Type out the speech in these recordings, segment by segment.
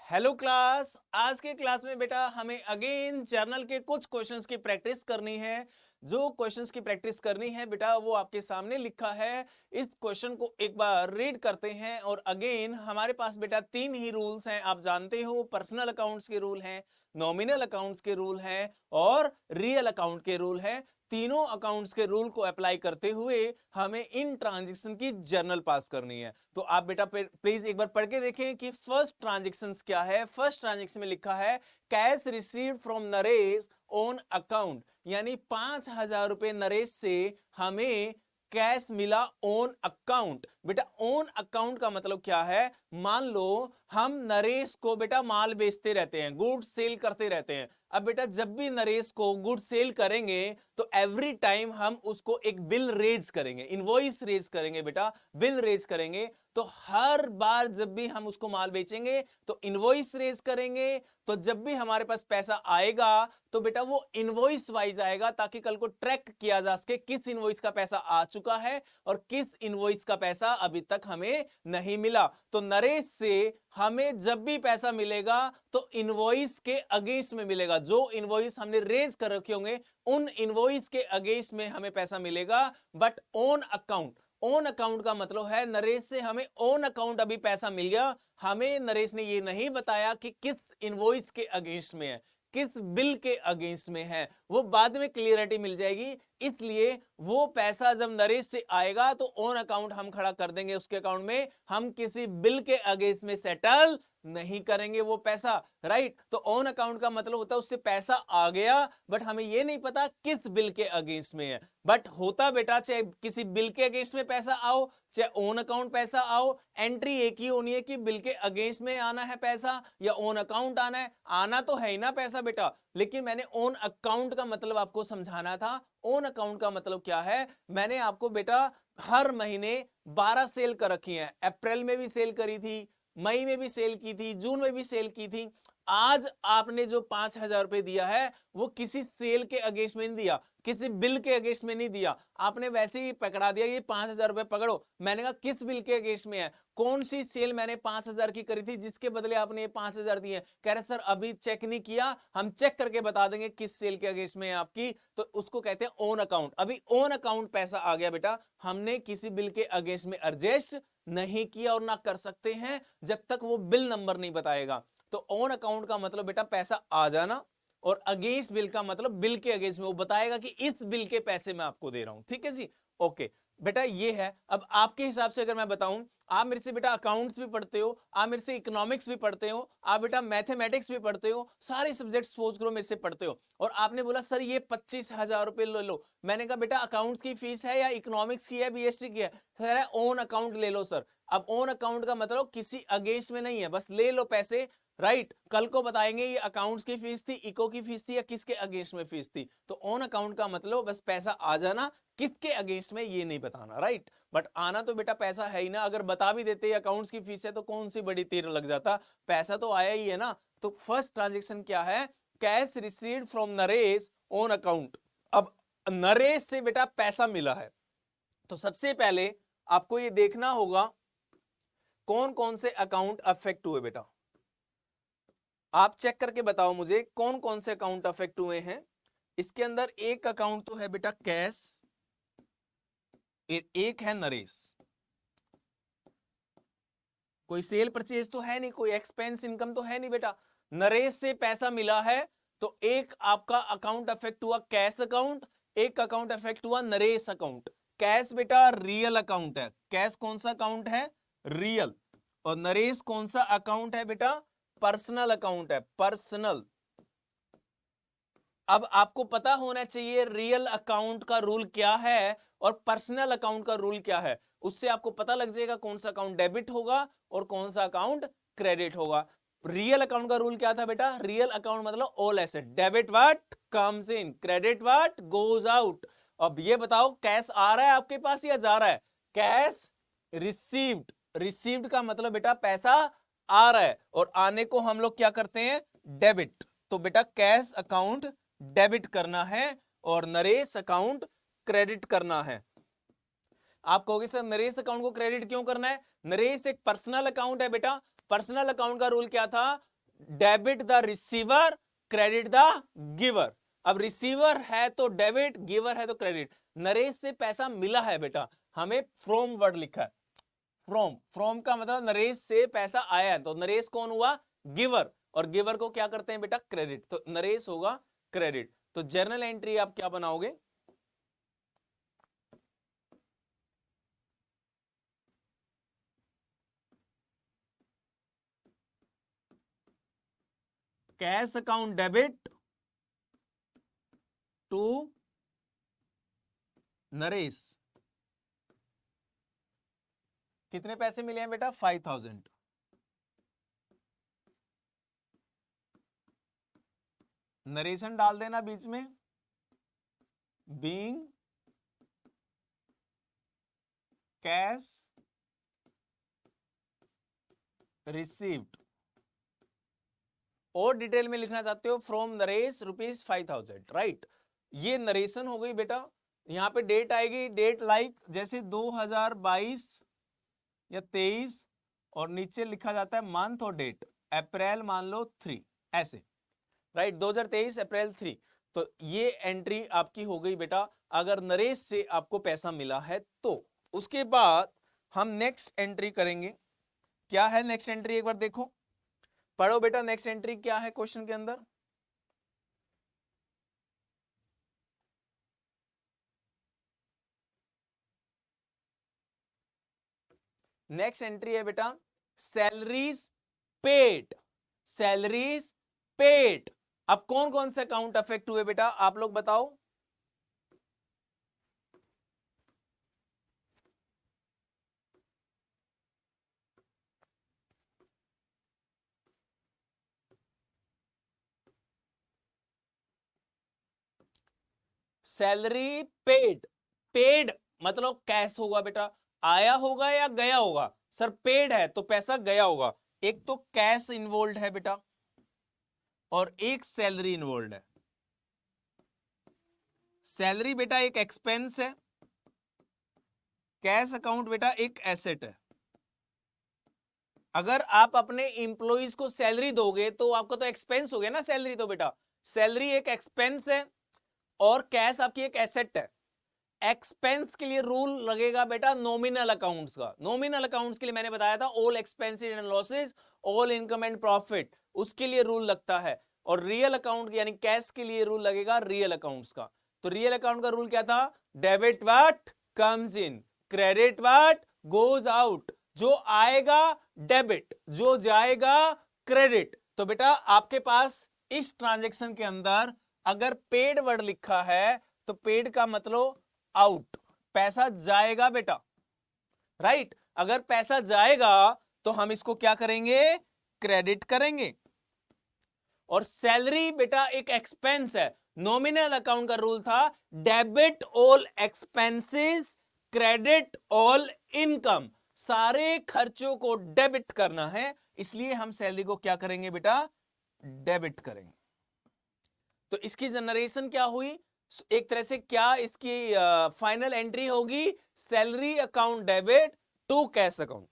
Hello class. आज के class में बेटा हमें अगेन जर्नल के कुछ क्वेश्चंस की प्रैक्टिस करनी है। जो क्वेश्चंस की प्रैक्टिस करनी है बेटा वो आपके सामने लिखा है। इस क्वेश्चन को एक बार रीड करते हैं और अगेन हमारे पास बेटा तीन ही रूल्स हैं, आप जानते हो। पर्सनल अकाउंट्स के रूल हैं, नॉमिनल अकाउंट्स के रूल हैं और रियल अकाउंट के रूल हैं। तीनों अकाउंट्स के रूल को अप्लाई करते हुए हमें इन ट्रांजैक्शन की जर्नल पास करनी है। तो आप बेटा प्लीज एक बार पढ़ के देखें कि फर्स्ट ट्रांजैक्शन क्या है। फर्स्ट ट्रांजैक्शन में लिखा है cash received from Naresh on account, यानी 5,000 रुपए नरेश से हमें कैश मिला ऑन अकाउंट। बेटा ऑन अकाउंट का मतलब क्या है? मान लो हम नरेश को बेटा माल बेचते रहते हैं, गुड सेल करते रहते हैं। अब बेटा जब भी नरेश को गुड सेल करेंगे तो एवरी टाइम हम उसको एक बिल रेज करेंगे, इनवॉइस रेज करेंगे बेटा, बिल रेज करेंगे। तो हर बार जब भी हम उसको माल बेचेंगे तो इनवॉइस रेज करेंगे। तो जब भी हमारे पास पैसा आएगा तो बेटा वो इनवॉइस वाइज आएगा, ताकि कल को ट्रैक किया जा सके किस इनवॉइस का पैसा आ चुका है और किस इनवॉइस का पैसा अभी तक हमें नहीं मिला। तो नरेश से हमें जब भी पैसा मिलेगा तो इनवॉइस के अगेंस्ट में मिलेगा। जो इनवॉइस हमने रेज कर रखे होंगे उन इनवॉइस के अगेंस्ट में हमें पैसा मिलेगा। But on account, on account का मतलब है नरेश से हमें ऑन अकाउंट अभी पैसा मिल गया, हमें नरेश ने ये नहीं बताया कि किस इनवॉइस के अगेंस्ट में है, किस बिल के अगेंस्ट में है। वो बाद में क्लियरिटी मिल जाएगी। इसलिए वो पैसा जब नरेश से आएगा तो ऑन अकाउंट हम खड़ा कर देंगे उसके अकाउंट में, हम किसी बिल के अगेंस्ट में सेटल नहीं करेंगे वो पैसा। राइट? तो ऑन अकाउंट का मतलब होता है उससे पैसा आ गया बट हमें ये नहीं पता किस बिल के अगेंस्ट में है। बट होता बेटा चाहे किसी बिल के अगेंस्ट में पैसा आओ चाहे ऑन अकाउंट पैसा आओ, एंट्री एक ही होनी है कि बिल के अगेंस्ट में आना है पैसा या ऑन अकाउंट आना है। आना तो है ही ना पैसा बेटा, लेकिन मैंने ऑन अकाउंट का मतलब आपको समझाना था। ऑन अकाउंट का मतलब क्या है? मैंने आपको बेटा हर महीने 12 सेल कर रखी है। अप्रैल में भी सेल करी थी, मई में भी सेल की थी, जून में भी सेल की थी। आज आपने जो 5,000 रुपए दिया है वो किसी सेल के अगेंस्ट में नहीं दिया, किसी बिल के अगेंस्ट में नहीं दिया, आपने वैसे ही पकड़ा दिया ये 5,000 रुपए पकड़ो। मैंने कहा किस बिल के अगेंस्ट में है? कौन सी सेल मैंने 5,000 की करी थी जिसके बदले आपने ये 5,000 दिए? कह रहे सर अभी चेक नहीं किया, हम चेक करके बता देंगे किस सेल के अगेंस्ट में है आपकी। तो उसको कहते हैं ऑन अकाउंट। अभी ऑन अकाउंट पैसा आ गया बेटा, हमने किसी बिल के अगेंस्ट में एडजस्ट नहीं किया और ना कर सकते हैं जब तक वो बिल नंबर नहीं बताएगा। तो ऑन अकाउंट का मतलब बेटा पैसा आ जाना, और अगेंस्ट बिल का मतलब बिल के अगेंस्ट में वो बताएगा कि इस बिल के पैसे मैं आपको दे रहा हूं। ठीक है जी? ओके बेटा ये है। अब आपके हिसाब से अगर मैं बताऊं, आप मेरे से बेटा अकाउंट्स भी पढ़ते हो, आप मेरे से इकोनॉमिक्स भी पढ़ते हो, आप बेटा मैथमेटिक्स भी पढ़ते हो, सारे सब्जेक्ट सपोज करो मेरे से पढ़ते हो, और आपने बोला सर ये 25,000 रुपए ले लो। मैंने कहा बेटा अकाउंट्स की फीस है या इकोनॉमिक्स की है, बीएसटी की है? सर ऑन अकाउंट ले लो सर। अब ऑन अकाउंट का मतलब किसी अगेंस्ट में नहीं है, बस ले लो पैसे। राइट? कल को बताएंगे ये अकाउंट्स की फीस थी, इको की फीस थी या किसके अगेंस्ट में फीस थी। तो ऑन अकाउंट का मतलब बस पैसा आ जाना, किसके अगेंस्ट में ये नहीं बताना। राइट? बट आना तो बेटा पैसा है ही ना। अगर बता भी देते अकाउंट्स की फीस है तो कौन सी बड़ी तीर लग जाता, पैसा तो आया ही है ना। तो फर्स्ट ट्रांजेक्शन क्या है? Cash received from Naresh on account. अब नरेश से बेटा पैसा मिला है तो सबसे पहले आपको ये देखना होगा कौन कौन से अकाउंट अफेक्ट हुए। बेटा आप चेक करके बताओ मुझे कौन कौन से अकाउंट अफेक्ट हुए हैं। इसके अंदर एक अकाउंट तो है बेटा कैश, एक है नरेश। कोई सेल परचेज तो है नहीं, कोई एक्सपेंस इनकम तो है नहीं बेटा। नरेश से पैसा मिला है तो एक आपका अकाउंट अफेक्ट हुआ कैश अकाउंट, एक अकाउंट अफेक्ट हुआ नरेश अकाउंट। कैश बेटा रियल अकाउंट है, कैश कौन सा अकाउंट है? रियल। और नरेश कौन सा अकाउंट है बेटा? पर्सनल अकाउंट है, पर्सनल। अब आपको पता होना चाहिए रियल अकाउंट का रूल क्या है और पर्सनल अकाउंट का रूल क्या है। उससे आपको पता लग जाएगा कौन सा अकाउंट डेबिट होगा और कौन सा अकाउंट क्रेडिट होगा। रियल अकाउंट का रूल क्या था बेटा? रियल अकाउंट मतलब all asset, debit what comes in, credit what goes out. अब ये बताओ कैश आ रहा है आपके पास या जा रहा है? कैश रिसीव्ड, रिसीव्ड का मतलब बेटा पैसा आ रहा है, और आने को हम लोग क्या करते हैं? डेबिट। तो बेटा कैश अकाउंट डेबिट करना है और नरेश अकाउंट क्रेडिट करना है। आप कहोगे सर नरेश अकाउंट को क्रेडिट क्यों करना है? नरेश एक पर्सनल अकाउंट है बेटा। पर्सनल अकाउंट का रूल क्या था? Debit the receiver, credit the giver. अब रिसीवर है तो डेबिट, गिवर है तो क्रेडिट। नरेश से पैसा मिला है बेटा, हमें फ्रॉम वर्ड लिखा है, फ्रॉम, फ्रॉम का मतलब नरेश से पैसा आया है, तो नरेश कौन हुआ? गिवर, और गिवर को क्या करते हैं बेटा? क्रेडिट, तो नरेश होगा क्रेडिट। तो जर्नल एंट्री आप क्या बनाओगे? Cash account debit to Naresh. कितने पैसे मिले हैं बेटा? 5000। नरेशन डाल देना बीच में, बीइंग कैश रिसीव्ड, और डिटेल में लिखना चाहते हो फ्रॉम नरेश ₹5000, राइट। ये नरेशन हो गई बेटा। यहां पे डेट आएगी, डेट लाइक जैसे 2022 या 23, और नीचे लिखा जाता है मंथ और डेट, अप्रैल मान लो 3, ऐसे, राइट, 2023 अप्रैल 3। तो ये एंट्री आपकी हो गई बेटा, अगर नरेश से आपको पैसा मिला है तो। उसके बाद हम नेक्स्ट एंट्री करेंगे। क्या है नेक्स्ट एंट्री? एक बार देखो, पढ़ो बेटा, नेक्स्ट एंट्री क्या है क्वेश्चन के अंदर? नेक्स्ट एंट्री है बेटा सैलरीज पेड, सैलरीज पेड। अब कौन कौन से अकाउंट अफेक्ट हुए बेटा, आप लोग बताओ। सैलरी पेड, पेड मतलब कैश होगा बेटा, आया होगा या गया होगा? सर पेड है तो पैसा गया होगा। एक तो कैश इन्वॉल्व है बेटा, और एक सैलरी इन्वॉल्व है। सैलरी बेटा एक एक्सपेंस है, कैश अकाउंट बेटा एक एसेट है। अगर आप अपने इंप्लॉइज को सैलरी दोगे तो आपका तो एक्सपेंस हो गया ना सैलरी, तो बेटा सैलरी एक एक्सपेंस है और कैश आपकी एक एसेट है। एक्सपेंस के लिए रूल लगेगा बेटा नॉमिनल अकाउंट्स का। नॉमिनल अकाउंट्स के लिए मैंने बताया था all expenses and losses, all income and profit, उसके लिए रूल लगता है। और रियल अकाउंट यानी कैश के लिए रूल लगेगा रियल अकाउंट्स का। तो रियल अकाउंट का रूल क्या था? Debit what comes in, credit what goes out. जो आएगा डेबिट, जो जाएगा क्रेडिट। तो बेटा आपके पास इस ट्रांजैक्शन के अंदर अगर पेड वर्ड लिखा है तो पेड का मतलब आउट, पैसा जाएगा बेटा, राइट। अगर पैसा जाएगा तो हम इसको क्या करेंगे? क्रेडिट करेंगे। और सैलरी बेटा एक एक्सपेंस है। नॉमिनल अकाउंट का रूल था debit all expenses, credit all income. सारे खर्चों को डेबिट करना है, इसलिए हम सैलरी को क्या करेंगे बेटा? डेबिट करेंगे। तो इसकी जनरेशन क्या हुई? एक तरह से क्या इसकी फाइनल एंट्री होगी? Salary account debit to cash account.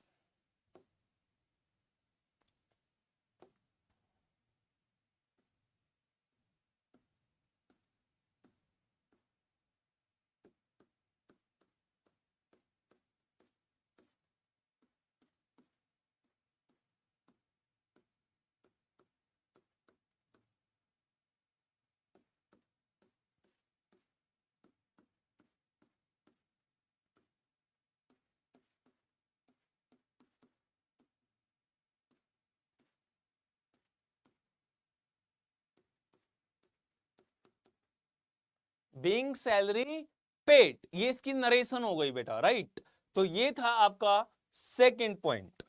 Being salary paid, ये इसकी नरेशन हो गई बेटा, राइट। तो ये था आपका सेकंड पॉइंट।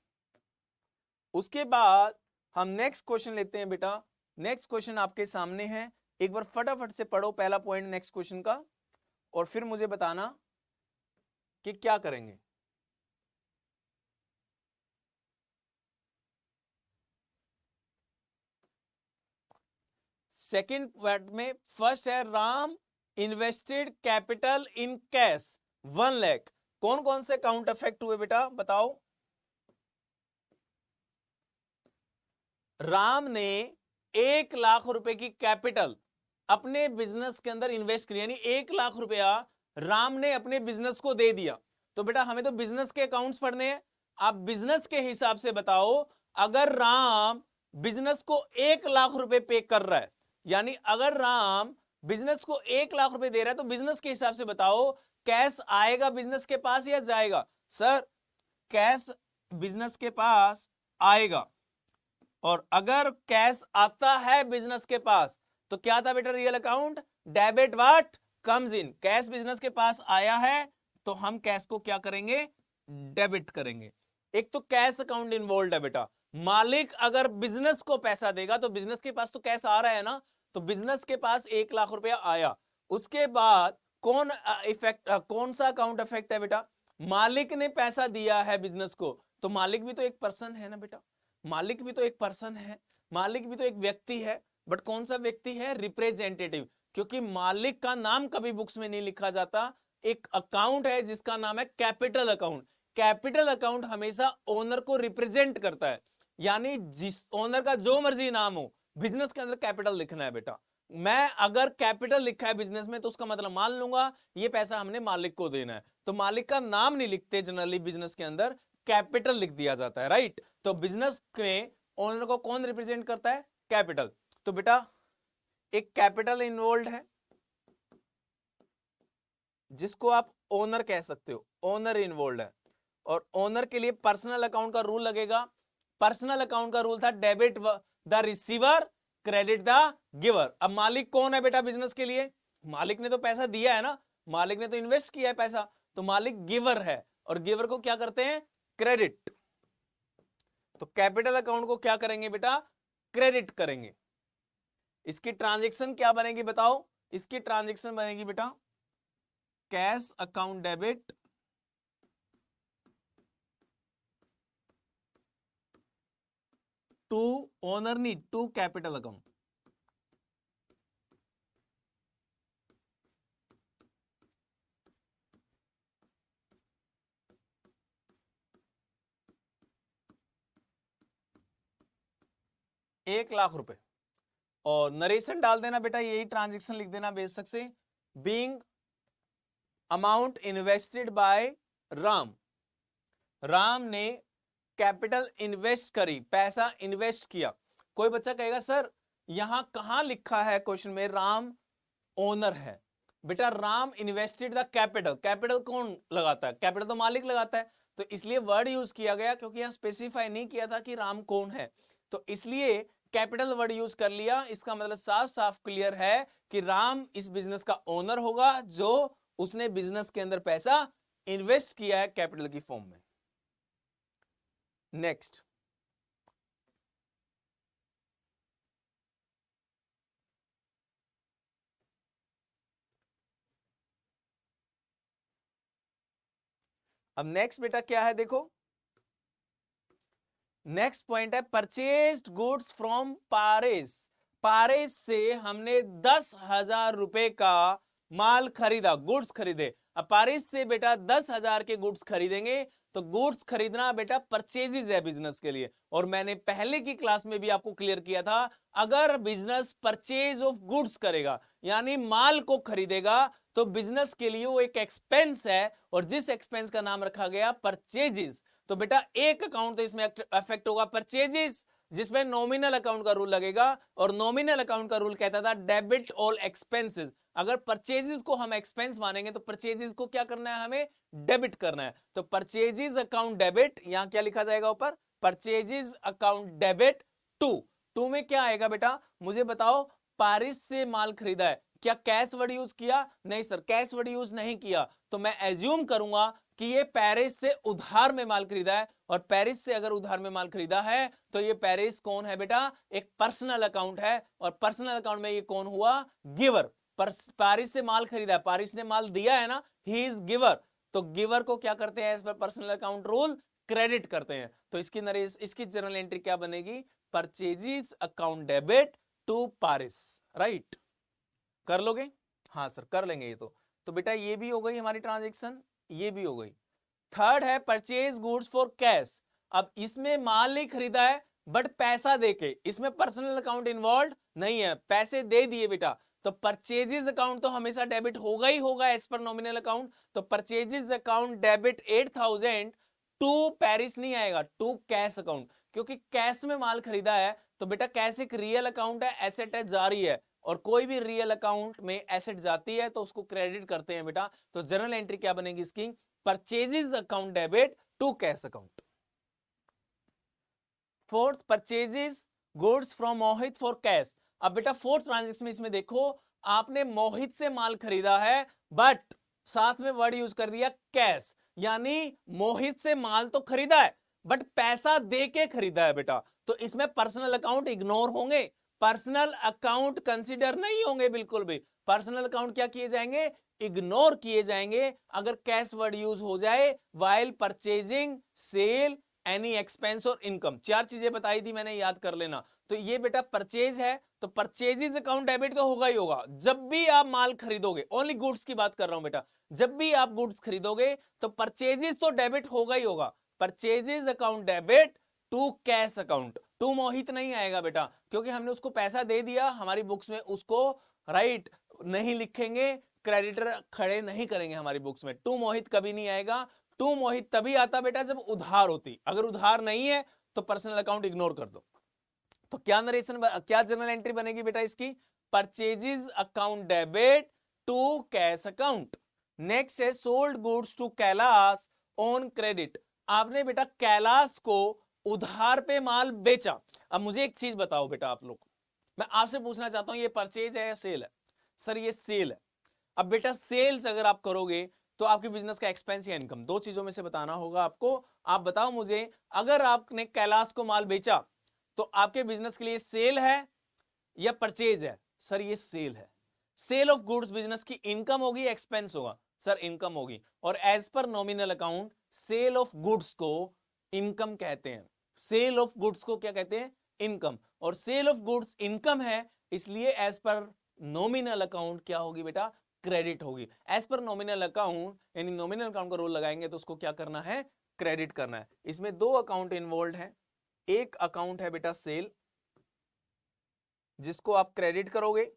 उसके बाद हम नेक्स्ट क्वेश्चन लेते हैं बेटा। नेक्स्ट क्वेश्चन आपके सामने है, एक बार फटाफट से पढ़ो पहला पॉइंट नेक्स्ट क्वेश्चन का, और फिर मुझे बताना कि क्या करेंगे। सेकंड वर्ड में फर्स्ट है Ram invested capital in cash 1 lakh. कौन कौन से अकाउंट अफेक्ट हुए बेटा बताओ? राम ने 1 लाख रुपए की कैपिटल अपने बिजनेस के अंदर इन्वेस्ट किया, यानी 1 लाख रुपया राम ने अपने बिजनेस को दे दिया। तो बेटा हमें तो बिजनेस के अकाउंट्स पढ़ने हैं, आप बिजनेस के हिसाब से बताओ, अगर राम बिजनेस को 1 लाख रुपए पे कर रहा है, यानी अगर राम बिजनेस को 1 लाख रुपए दे रहा है, तो बिजनेस के हिसाब से बताओ कैश आएगा बिजनेस के पास या जाएगा? सर कैश बिजनेस के पास आएगा, और अगर कैश आता है बिजनेस के पास तो क्या था बेटा? Real account debit what comes in. Cash business के पास आया है तो हम कैश को क्या करेंगे? डेबिट करेंगे। एक तो कैश अकाउंट इन्वॉल्व है बेटा। मालिक अगर बिजनेस को पैसा देगा तो बिजनेस के पास तो कैश आ रहा है ना, तो बिजनेस के पास 1 लाख रुपया आया, उसके बाद कौन इफेक्ट, कौन सा अकाउंट इफेक्ट है बेटा? मालिक ने पैसा दिया है बिजनेस को, तो मालिक भी तो एक पर्सन है ना बेटा, मालिक भी तो एक पर्सन है, मालिक भी तो एक व्यक्ति है, बट कौन सा व्यक्ति है? रिप्रेजेंटेटिव, क्योंकि मालिक का नाम कभी बुक्स में नहीं लिखा जाता। एक अकाउंट है जिसका नाम है कैपिटल अकाउंट। कैपिटल अकाउंट हमेशा ओनर को रिप्रेजेंट करता है, यानी जिस ओनर का जो मर्जी नाम हो, बिजनेस के अंदर कैपिटल लिखना है बेटा। मैं अगर कैपिटल लिखा है बिजनेस में तो उसका मतलब मान लूंगा ये पैसा हमने मालिक को देना है, तो मालिक का नाम नहीं लिखते जनरली बिजनेस के अंदर, कैपिटल लिख दिया जाता है, राइट। तो बिजनेस में ओनर को कौन रिप्रेजेंट करता है? कैपिटल। तो बेटा एक कैपिटल इन्वॉल्व है जिसको आप ओनर कह सकते हो, ओनर इन्वॉल्व है, और ओनर के लिए पर्सनल अकाउंट का रूल लगेगा। पर्सनल अकाउंट का रूल था debit the receiver credit the giver. अब मालिक कौन है बेटा बिजनेस के लिए? मालिक ने तो पैसा दिया है ना, मालिक ने तो इन्वेस्ट किया है पैसा, तो मालिक गिवर है, और गिवर को क्या करते हैं? क्रेडिट। तो कैपिटल अकाउंट को क्या करेंगे बेटा? क्रेडिट करेंगे। इसकी ट्रांजैक्शन क्या बनेगी बताओ? इसकी ट्रांजैक्शन बनेगी बेटा cash account debit to owner नी टू कैपिटल अकाउंट। एक लाख रुपए, और नरेशन डाल देना बेटा, यही ट्रांजैक्शन लिख देना बेशक से, being amount invested bye Ram. Ram ने कैपिटल इन्वेस्ट करी, पैसा इन्वेस्ट किया। कोई बच्चा कहेगा सर यहां कहां लिखा है क्वेश्चन में राम ओनर है? बेटा Ram invested the capital, capital कौन लगाता है? कैपिटल तो मालिक लगाता है, तो इसलिए वर्ड यूज किया गया, क्योंकि यहां स्पेसिफाई नहीं किया था कि राम कौन है, तो इसलिए कैपिटल वर्ड यूज कर लिया। इसका मतलब साफ साफ क्लियर है कि राम इस बिजनेस का ओनर होगा जो उसने बिजनेस के अंदर पैसा इन्वेस्ट किया है कैपिटल की फॉर्म में। नेक्स्ट, अब नेक्स्ट बेटा क्या है देखो, नेक्स्ट पॉइंट है purchased goods from Paras. Paras से हमने 10,000 रुपए का माल खरीदा, गुड्स खरीदे। अब पारिस से बेटा 10,000 के गुड्स खरीदेंगे, तो गुड्स खरीदना बेटा परचेजेज है बिजनेस के लिए, और मैंने पहले की क्लास में भी आपको क्लियर किया था, अगर बिजनेस परचेज ऑफ गुड्स करेगा यानी माल को खरीदेगा तो बिजनेस के लिए वो एक एक्सपेंस है, और जिस एक्सपेंस का नाम रखा गया परचेजेस। तो बेटा एक अकाउंट तो इसमें अफेक्ट होगा परचेजेस, जिसमें नॉमिनल अकाउंट का रूल लगेगा, और नॉमिनल अकाउंट का रूल कहता था डेबिट ऑल एक्सपेंसेस। अगर परचेजेस को हम एक्सपेंस मानेंगे तो परचेजेस को क्या करना है? हमें डेबिट करना है। तो परचेजेस अकाउंट डेबिट, यहां क्या लिखा जाएगा ऊपर? परचेजेस अकाउंट डेबिट टू में क्या आएगा बेटा? मुझे बताओ, पारिस से माल खरीदा है, क्या कैश वर्ड यूज किया? नहीं सर, कैश वर्ड यूज नहीं किया, तो मैं एज्यूम करूंगा कि ये पेरिस से उधार में माल खरीदा है, और पेरिस से अगर उधार में माल खरीदा है तो ये पेरिस कौन है बेटा? एक पर्सनल अकाउंट है, और पर्सनल अकाउंट में ये कौन हुआ? गिवर। पारिस से माल खरीदा है, पारिस ने माल दिया है ना, ही इज गिवर, तो गिवर को क्या करते हैं एज पर पर्सनल अकाउंट रूल? क्रेडिट करते हैं। तो इसकी जर्नल एंट्री क्या बनेगी? Purchases account debit to Paras, right. कर लोगे? हाँ सर कर लेंगे ये तो बेटा ये भी हो गई हमारी ट्रांजेक्शन, ये भी हो गई। थर्ड है परचेज गुड्स फॉर कैश। अब इसमें माल नहीं खरीदा है, बट पैसा देके, इसमें पर्सनल अकाउंट इन्वॉल्व नहीं है, पैसे दे दिए बेटा, तो परचेजेस अकाउंट तो हमेशा डेबिट होगा ही होगा एज पर नॉमिनल अकाउंट। तो purchases account debit 8,000 to Paris नहीं आएगा, टू कैश अकाउंट, क्योंकि कैश में माल खरीदा है। तो बेटा कैश एक रियल अकाउंट है, एसेट है, जारी है, और कोई भी रियल अकाउंट में एसेट जाती है तो उसको क्रेडिट करते हैं बेटा। तो जर्नल एंट्री क्या बनेगी इसकी, purchases account debit to cash account. Fourth, purchases goods from Mohit for cash. अब बेटा फोर्थ ट्रांजेक्शन में इसमें देखो, आपने मोहित से माल खरीदा है बट साथ में वर्ड यूज कर दिया कैश, यानी मोहित से माल तो खरीदा है बट पैसा दे के खरीदा है बेटा। तो इसमें पर्सनल अकाउंट इग्नोर होंगे, पर्सनल अकाउंट कंसीडर नहीं होंगे बिल्कुल भी। पर्सनल अकाउंट क्या किए जाएंगे, इग्नोर किए जाएंगे अगर कैश वर्ड यूज हो जाए while purchasing, sale, any expense और इनकम। चार चीजें बताई थी मैंने, याद कर लेना। तो ये बेटा परचेज है, तो परचेजेस अकाउंट डेबिट तो होगा ही होगा जब भी आप माल खरीदोगे, ओनली गुड्स की बात कर रहा हूं बेटा। जब भी आप गुड्स खरीदोगे तो परचेजेस तो डेबिट होगा ही होगा, purchases account debit to cash account. To Mohit नहीं आएगा बेटा, क्योंकि हमने उसको पैसा दे दिया, हमारी बुक्स में उसको राइट नहीं लिखेंगे, क्रेडिटर खड़े नहीं करेंगे हमारी बुक्स में। टू मोहित कभी नहीं आएगा। टू मोहित तभी आता बेटा जब उधार होती, अगर उधार नहीं है तो पर्सनल अकाउंट इग्नोर कर दो। तो क्या नरेशन, क्या जर्नल एंट्री बनेगी बेटा इसकी, purchases account debit to cash account. Next है sold goods to Kailash on credit. आपने बेटा कैलाश को उधार पे माल बेचा। अब मुझे एक चीज बताओ बेटा, आप लोग, मैं आपसे पूछना चाहता हूं, ये परचेज है या सेल है? सर ये सेल है। अब बेटा सेल्स अगर आप करोगे तो आपके बिजनेस का एक्सपेंस या इनकम, दो चीजों में से बताना होगा आपको। आप बताओ मुझे, अगर आपने कैलाश को माल बेचा तो आपके बिजनेस के लिए सेल है या परचेज है? सर ये सेल है। सेल ऑफ गुड्स बिजनेस की इनकम होगी, एक्सपेंस होगा? सर इनकम होगी। और एज पर nominal account sale of goods को इनकम कहते हैं। सेल ऑफ गुड्स को क्या कहते हैं, इनकम। और सेल ऑफ गुड्स इनकम है, इसलिए एज पर नॉमिनल अकाउंट क्या होगी बेटा, क्रेडिट होगी। एज पर नॉमिनल अकाउंट, यानी नॉमिनल अकाउंट का रोल लगाएंगे तो उसको क्या करना है, क्रेडिट करना है। इसमें दो अकाउंट इन्वॉल्व है, एक अकाउंट है बेटा सेल जिसको आप क्रेडिट करोगे,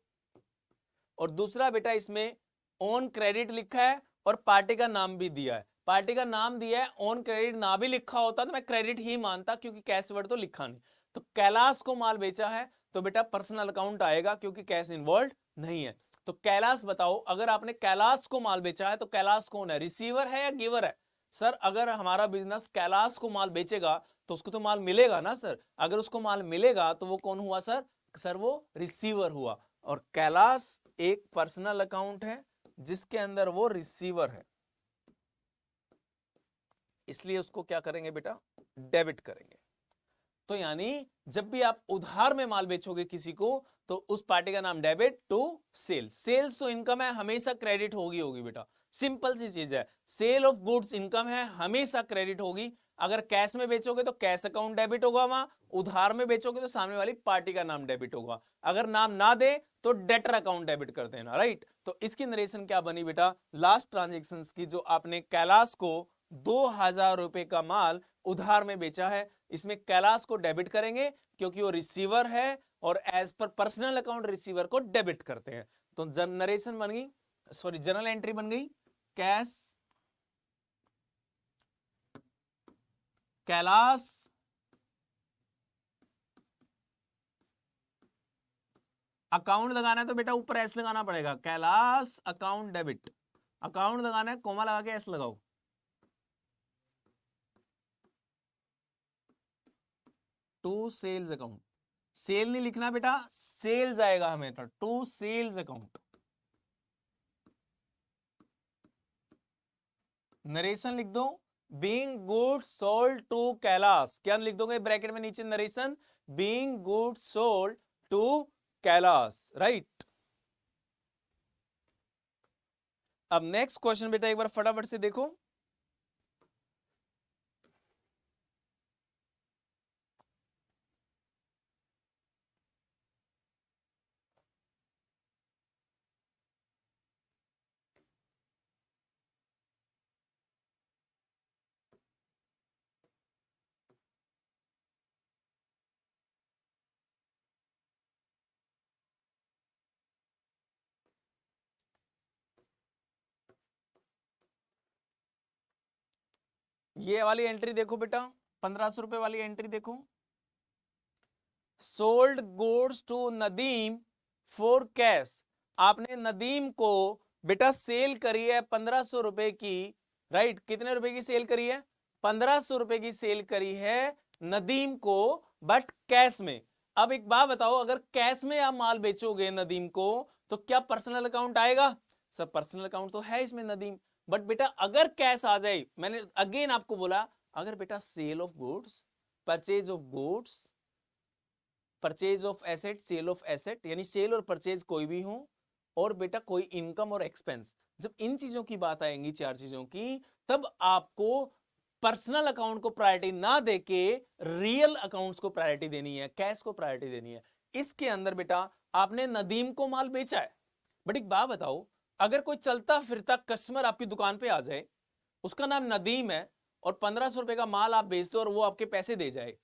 और दूसरा बेटा इसमें ऑन क्रेडिट लिखा है और पार्टी का नाम भी दिया है। पार्टी का नाम दिया है, ऑन क्रेडिट ना भी लिखा होता तो मैं क्रेडिट ही मानता, क्योंकि कैश वर्ड तो लिखा नहीं। तो कैलाश को माल बेचा है तो बेटा पर्सनल अकाउंट आएगा, क्योंकि कैश इन्वॉल्व नहीं है। तो कैलाश बताओ, अगर आपने कैलाश को माल बेचा है तो कैलाश कौन है, रिसीवर है या गिवर है? सर अगर हमारा बिजनेस कैलाश को माल बेचेगा तो उसको तो माल मिलेगा ना सर। अगर उसको माल मिलेगा तो वो कौन हुआ सर? सर वो रिसीवर हुआ। और कैलाश एक पर्सनल अकाउंट है जिसके अंदर वो रिसीवर है, इसलिए उसको क्या करेंगे बेटा, डेबिट करेंगे। तो यानी जब भी आप उधार में माल बेचोगे किसी को तो उस पार्टी का नाम डेबिट टू सेल। सेल्स तो इनकम है, हमेशा क्रेडिट होगी होगी बेटा, सिंपल सी चीज है। सेल ऑफ गुड्स इनकम है, हमेशा क्रेडिट होगी। अगर कैश में बेचोगे तो कैश अकाउंट डेबिट होगा वहां, उधार में बेचोगे तो सामने वाली पार्टी का नाम डेबिट होगा। अगर नाम ना दे तो डेटर अकाउंट डेबिट कर देना, राइट। तो इसकी नरेशन क्या बनी बेटा, लास्ट ट्रांजेक्शन की, जो आपने कैलाश को 2,000 रुपए का माल उधार में बेचा है, इसमें कैलाश को डेबिट करेंगे क्योंकि वो रिसीवर है, और एज पर पर्सनल अकाउंट रिसीवर को डेबिट करते हैं। तो नरेशन बन गई, सॉरी जर्नल एंट्री बन गई, कैश कैलाश अकाउंट लगाना है तो बेटा ऊपर एस लगाना पड़ेगा, कैलाश अकाउंट डेबिट। अकाउंट लगाना है, कोमा लगा के एस लगाओ। टू सेल्स अकाउंट, सेल नहीं लिखना बेटा, सेल्स आएगा हमें, तो टू सेल्स अकाउंट। नरेशन लिख दो, being good sold to Kailash, क्या लिख दोगे ब्रैकेट में नीचे narration, being good sold to Kailash, right. अब नेक्स्ट क्वेश्चन बेटा एक बार फटाफट से देखो, ये वाली एंट्री देखो बेटा, 1500 रुपए वाली एंट्री देखो, sold goods to Nadeem for cash. आपने नदीम को बेटा सेल करी है 1500 रुपए की, राइट? कितने रुपए की सेल करी है? 1500 रुपए की सेल करी है नदीम को, बट कैश में। अब एक बात बताओ, अगर कैश में आप माल बेचोगे नदीम को तो क्या पर्सनल अकाउंट आएगा? सर पर्सनल अकाउंट तो है इसमें नदीम, बट बेटा अगर कैश आ जाए, मैंने अगेन आपको बोला, अगर बेटा sale of goods, purchase of goods, purchase of asset, sale of asset, यानी सेल और परचेज कोई भी हो, और बेटा कोई इनकम और एक्सपेंस, जब इन चीजों की बात आएंगी, चार चीजों की, तब आपको पर्सनल अकाउंट को प्रायोरिटी ना देके रियल अकाउंट्स को प्रायोरिटी देनी है, कैश को प्रायोरिटी देनी है। इसके अंदर बेटा आपने नदीम को माल बेचा है, बट एक बात बताओ, अगर कोई चलता फिरता कस्टमर आपकी दुकान पे आ जाए, उसका नाम नदीम है, और 1500 रुपए का माल आप बेचते हो और वो आपके पैसे दे जाए,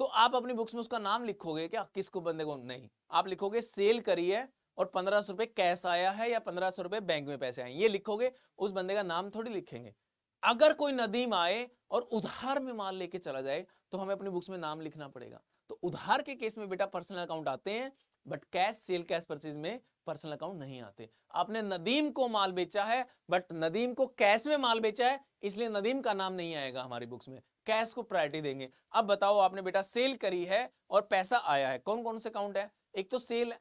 तो आप अपनी बुक्स में उसका नाम लिखोगे क्या? किसको? बंदे को? नहीं, आप लिखोगे सेल करी है और 1500 रुपए कैश आया है या 1500 रुपए बैंक में पैसे आए, ये लिखोगे, उस बंदे का नाम थोड़ी लिखेंगे। अगर कोई नदीम आए और उधार में माल लेके चला जाए तो हमें अपनी बुक्स में नाम लिखना पड़ेगा। तो उधार के केस में बेटा पर्सनल अकाउंट आते हैं, but cash cell cash purchase में पर्सनल अकाउंट नहीं आते। आपने नदीम को माल बेचा है, बट नदीम को कैश में माल बेचा है, इसलिए नदीम का नाम नहीं आएगा हमारी बुक्स में, कैश को प्रायोरिटी देंगे। अब बताओ, आपने बेटा सेल करी है और पैसा आया है, कौन कौन से अकाउंट है? एक तो सेल,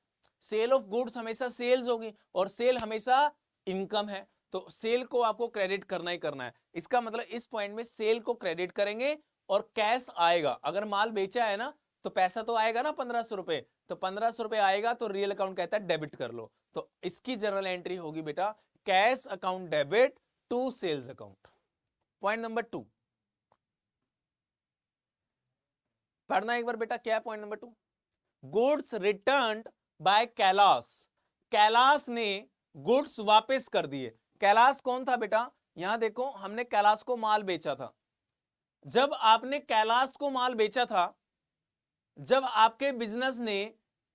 सेल ऑफ गुड्स हमेशा सेल्स होगी, और सेल हमेशा इनकम है, तो सेल को आपको क्रेडिट करना ही करना है। इसका मतलब इस पॉइंट में सेल को क्रेडिट करेंगे और कैश आएगा। अगर माल बेचा है ना तो पैसा तो आएगा ना 1500 रुपए, तो 1500 रुपए आएगा तो रियल अकाउंट कहता है डेबिट कर लो, तो इसकी जनरल एंट्री होगी बेटा cash account debit to sales account. Point number 2 पढ़ना एक बार बेटा, क्या है point number 2? Goods returned by Kailash. Kailash ने गुड्स वापस कर दिए। कैलाश कौन था बेटा? यहां देखो, हमने कैलाश को माल बेचा था। जब आपने कैलाश को माल बेचा था, जब आपके बिजनेस ने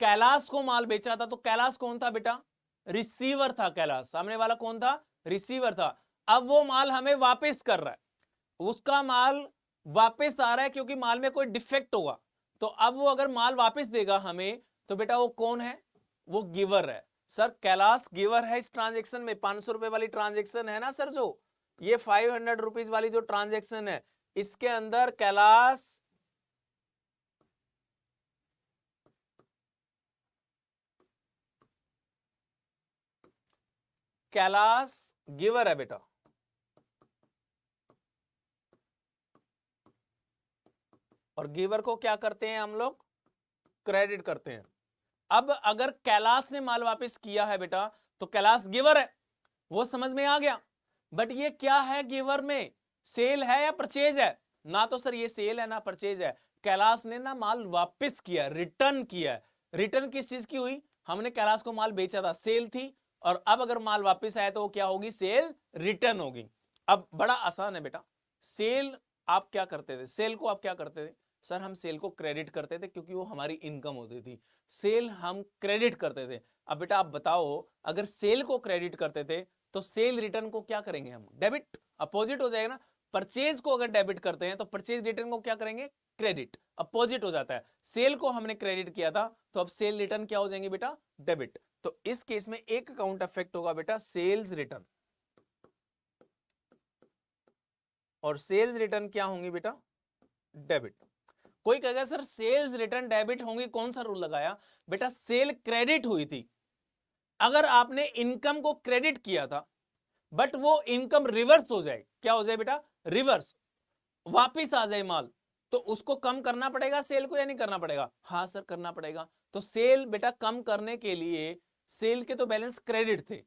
कैलाश को माल बेचा था, तो कैलाश कौन था बेटा? रिसीवर था। कैलाश सामने वाला कौन था? रिसीवर था। अब वो माल हमें वापस कर रहा है, उसका माल वापस आ रहा है क्योंकि माल में कोई डिफेक्ट होगा, तो अब वो अगर माल वापस देगा हमें, तो बेटा वो कौन है? वो गिवर है। सर कैलाश गिवर है इस ट्रांजेक्शन में, 500 रुपए वाली ट्रांजेक्शन है ना सर, जो ये 500 रुपीज वाली जो ट्रांजेक्शन है, इसके अंदर कैलाश गिवर है बेटा, और गिवर को क्या करते हैं हम लोग? क्रेडिट करते हैं। अब अगर कैलाश ने माल वापस किया है बेटा, तो कैलाश गिवर है, वो समझ में आ गया। बट ये क्या है गिवर में? सेल है या परचेज है? ना तो सर ये सेल है ना परचेज है। कैलाश ने ना माल वापस किया, रिटर्न किया। रिटर्न किस चीज की हुई? हमने कैलाश को माल बेचा था, सेल थी, और अब अगर माल वापस आया तो वो क्या होगी? सेल रिटर्न होगी। अब बड़ा आसान है बेटा, सेल आप क्या करते थे? सेल को आप क्या करते थे? सर हम सेल को क्रेडिट करते थे क्योंकि वो हमारी इनकम होती थी, सेल हम क्रेडिट करते थे। अब बेटा आप बताओ, अगर सेल को क्रेडिट करते थे तो सेल रिटर्न को क्या करेंगे हम? डेबिट, अपोजिट हो जाएगा ना। परचेज को अगर डेबिट करते हैं तो परचेज रिटर्न को क्या करेंगे? क्रेडिट, अपोजिट हो जाता है। सेल को हमने क्रेडिट किया था, तो अब सेल रिटर्न क्या हो जाएंगे बेटा? डेबिट। तो इस केस में एक अकाउंट अफेक्ट होगा बेटा, सेल्स रिटर्न, और सेल्स रिटर्न क्या होंगी बेटा? डेबिट। कोई कहेगा सर सेल्स रिटर्न डेबिट होंगी, कौन सा रूल लगाया? बेटा सेल क्रेडिट हुई थी, अगर आपने इनकम को क्रेडिट किया था, बट वो इनकम रिवर्स हो जाए, क्या हो जाए बेटा? रिवर्स, वापिस आ जाए माल, तो उसको कम करना पड़ेगा सेल को या नहीं करना पड़ेगा? हाँ सर करना पड़ेगा। तो सेल बेटा कम करने के लिए, सेल के तो बैलेंस क्रेडिट थे,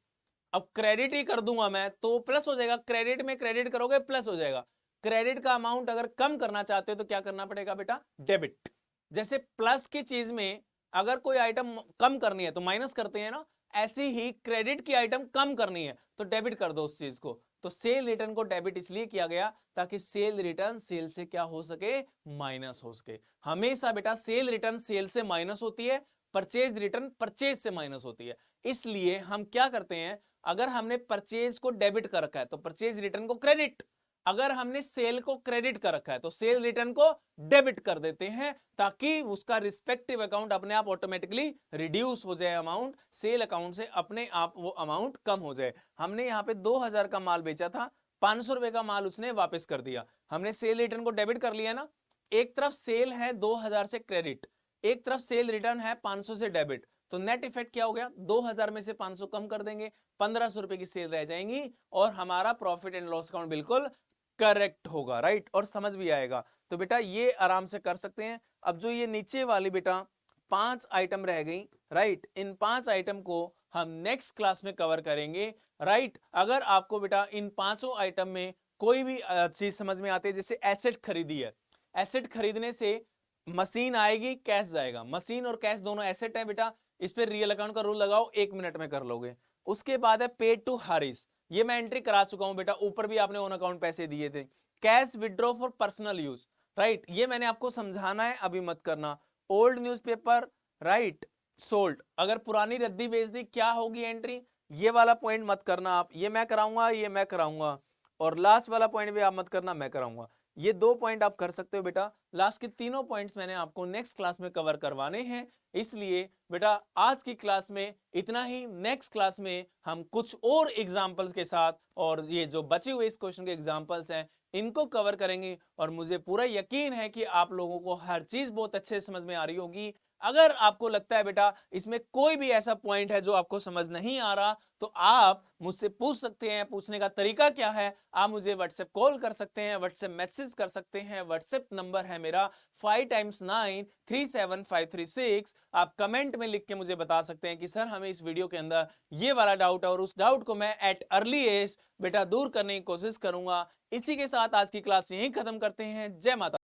अब क्रेडिट ही कर दूंगा मैं तो प्लस हो जाएगा, क्रेडिट में क्रेडिट करोगे प्लस हो जाएगा। क्रेडिट का अमाउंट अगर कम करना चाहते हो तो क्या करना पड़ेगा बेटा? डेबिट। जैसे प्लस की चीज में अगर कोई आइटम कम करनी है तो माइनस करते हैं ना, ऐसी ही क्रेडिट की आइटम कम करनी है तो डेबिट कर दो उस चीज को। तो सेल रिटर्न को डेबिट इसलिए किया गया ताकि सेल रिटर्न सेल से क्या हो सके? माइनस हो सके। हमेशा बेटा सेल रिटर्न सेल से माइनस होती है, परचेज रिटर्न परचेज से माइनस होती है। इसलिए हम क्या करते हैं, अगर हमने परचेज को डेबिट कर रखा है तो परचेज रिटर्न को क्रेडिट, अगर हमने सेल को क्रेडिट कर रखा है तो सेल रिटर्न को डेबिट कर देते हैं, ताकि उसका रिस्पेक्टिव अकाउंट अपने आप ऑटोमेटिकली रिड्यूस हो जाए, अमाउंट सेल अकाउंट से अपने आप वो अमाउंट कम हो जाए। हमने यहाँ पे 2000 का माल बेचा था, 500 रुपए का माल उसने वापस कर दिया, हमने सेल रिटर्न को डेबिट कर लिया ना। एक तरफ सेल है 2000 से क्रेडिट, एक तरफ सेल रिटर्न है 500 से डेबिट, तो नेट इफेक्ट क्या हो गया, 2000 में से 500 कम कर देंगे, 1500 रुपए की सेल रह जाएंगी और हमारा प्रॉफिट एंड लॉस अकाउंट बिल्कुल करेक्ट होगा, राइट, और समझ भी आएगा। तो बेटा ये आराम से कर सकते हैं। अब जो ये नीचे वाली बेटा 5 आइटम रह गई, राइट, इन 5 आइटम को हम नेक्स्ट क्लास में कवर करेंगे, राइट। अगर आपको बेटा इन पांचों आइटम में कोई भी चीज समझ में आती है, जैसे एसेट खरीदी है, एसेट खरीदने से मशीन आएगी, कैश जाएगा, मशीन और कैश दोनों एसेट है बेटा, इस पे रियल अकाउंट का रूल लगाओ, 1 मिनट में कर लोगे। उसके बाद है पेड टू हारिस, ये मैं एंट्री करा चुका हूं बेटा, ऊपर भी आपने ऑन अकाउंट पैसे दिए थे। Cash withdraw for personal use, right, ये मैंने आपको समझाना है, अभी मत करना। ओल्ड न्यूज़पेपर, राइट, सोल्ड, अगर पुरानी रद्दी बेच दी क्या होगी एंट्री, ये वाला पॉइंट मत करना आप, ये मैं कराऊंगा, ये मैं कराऊंगा, और लास्ट वाला पॉइंट भी आप मत करना, मैं कराऊंगा। ये 2 पॉइंट आप कर सकते हो बेटा, लास्ट के तीनों पॉइंट्स मैंने आपको नेक्स्ट क्लास में कवर करवाने हैं, इसलिए बेटा आज की क्लास में इतना ही। नेक्स्ट क्लास में हम कुछ और एग्जांपल्स के साथ, और ये जो बचे हुए इस क्वेश्चन के एग्जांपल्स हैं इनको कवर करेंगे, और मुझे पूरा यकीन है कि आप लोगों को हर चीज बहुत अच्छे से समझ में आ रही होगी। अगर आपको लगता है बेटा इसमें कोई भी ऐसा पॉइंट है जो आपको समझ नहीं आ रहा, तो आप मुझसे पूछ सकते हैं। पूछने का तरीका क्या है, आप मुझे व्हाट्सएप कॉल कर सकते हैं, व्हाट्सएप मैसेज कर सकते हैं। व्हाट्सएप नंबर है मेरा 5 × 9 37536। आप कमेंट में लिख के मुझे बता सकते हैं कि सर हमें इस वीडियो के अंदर ये वाला डाउट है, और उस डाउट को मैं एट अर्ली एज बेटा दूर करने की कोशिश करूंगा। इसी के साथ आज की क्लास यहीं खत्म करते हैं। जय माता।